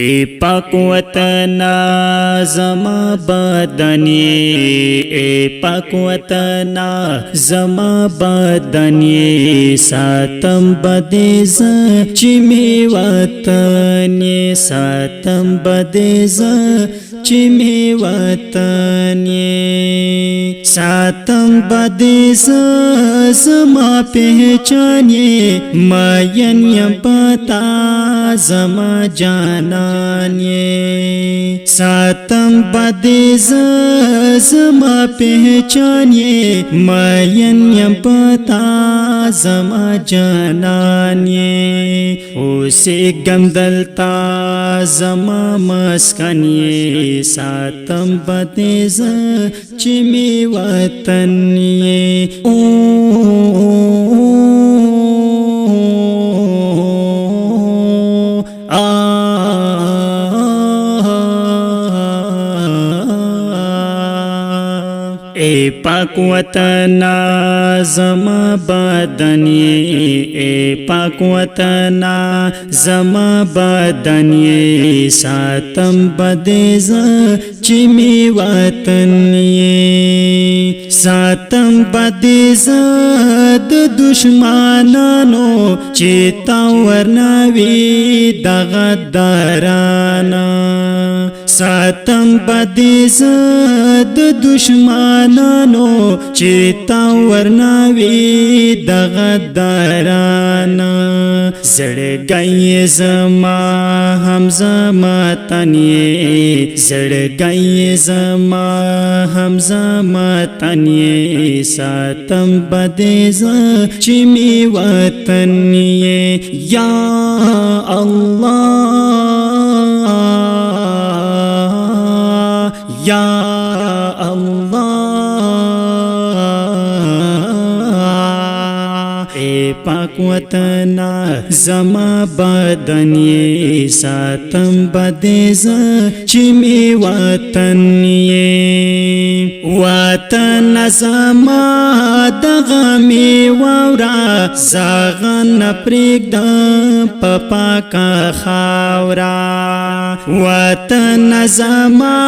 اے پاک وطنا زما بدنی، اے پاک وطنا زما بدنی، ساتم بدیز چمی وطنی، ساتم بدیز چمی وطنی، ساتم بدیز زما پہچانی، مین یم پتا زما جانان یہ، ساتم بدیز زما پہچان یہ، مین یم پتا زما جانان یہ، اسے گمدلتا زما مسکن یہ، ساتم بدیز چمی وطن یہ، اے پاک وطنا زما بدنی، اے پاک وطنا زما بدنی، ساتم بدیز چمی وطنی، ساتم بدیز د دشمنانو چیتا ورناوی د غدارانا، ساتم بدیز د دشمنانو چیتا ورناوی د غدارانا، زړګی زما هم زما تنی، زړګی زما هم زما تنی، ساتم بدیز چمی وطن یا اللہ یا اللہ، اے پاک وطنا زما بدنی، ساتم بدیز چمی وطن وطن زما د غمی وورا، زاغن پریږد په پاکه خاورا، وطن زما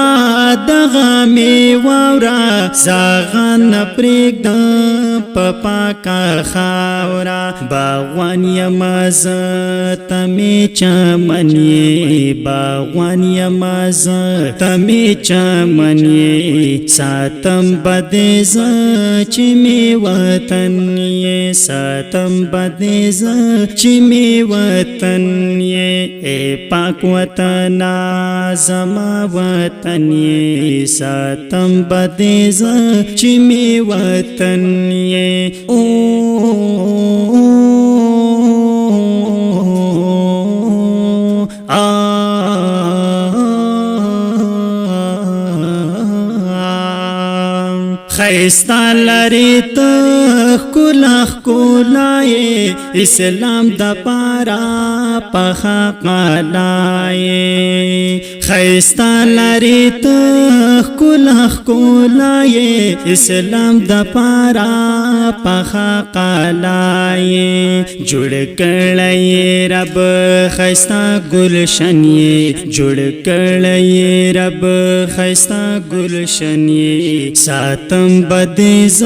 د غمی وورا، زاغن پریږد په پاکه خاورا، باغوان یم زه تمی چمن یې، باغوان یم زه تمی چمن یې، ساتم بدیز چمی وطن یې، ساتم بدیز چمی وطن یې، اے پاک وطنا زما وطن یې، ساتم بدیز چمی وطن یې، خیستا لري ته ښکلا ښکلای، اسلام د پارا پخا قلای، خیستا لري ته ښکلا ښکلای، اسلام د پارا پخا قلای، جوړ کړی رب خیستا گلشن یې، جوړ کړی رب خیستا گلشن یې، ساتم بدیز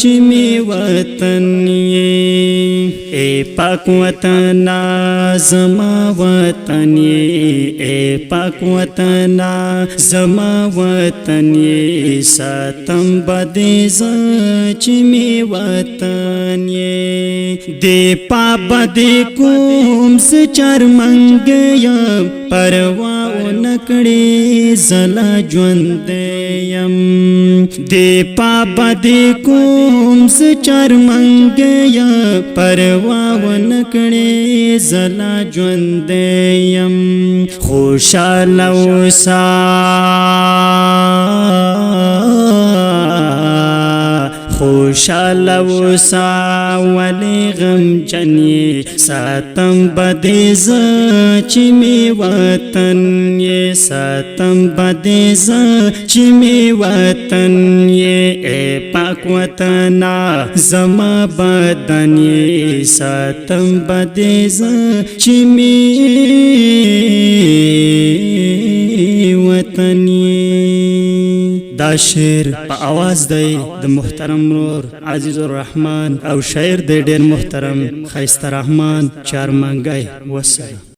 چمی وطن یې، اے پاک وطنا زما وطن یې، اے پاک وطنا زما وطن یې، ساتم بدیز چمی وطن یې، دی پاپ دی کوم س چرمنګ یم، پروا نکړې زلا ژوند یم، دی پاپ دی کوم س چرمنګ یم، پروا نکړې زلا ژوند یم، خوشاله اوسه خوشاله وسا ولی غم جنې ساتم بدې زه چې می وطن یې ساتم بدې زه چې می وطن یې اے پاک وطنا زما بدن یې ساتم بدې زه چې می وطن یې. دا شعر په आवाज دی د محترم نور عزیز الرحمن او شاعر دی ډیر محترم خیسته رحمان چارمنګی. وسلام.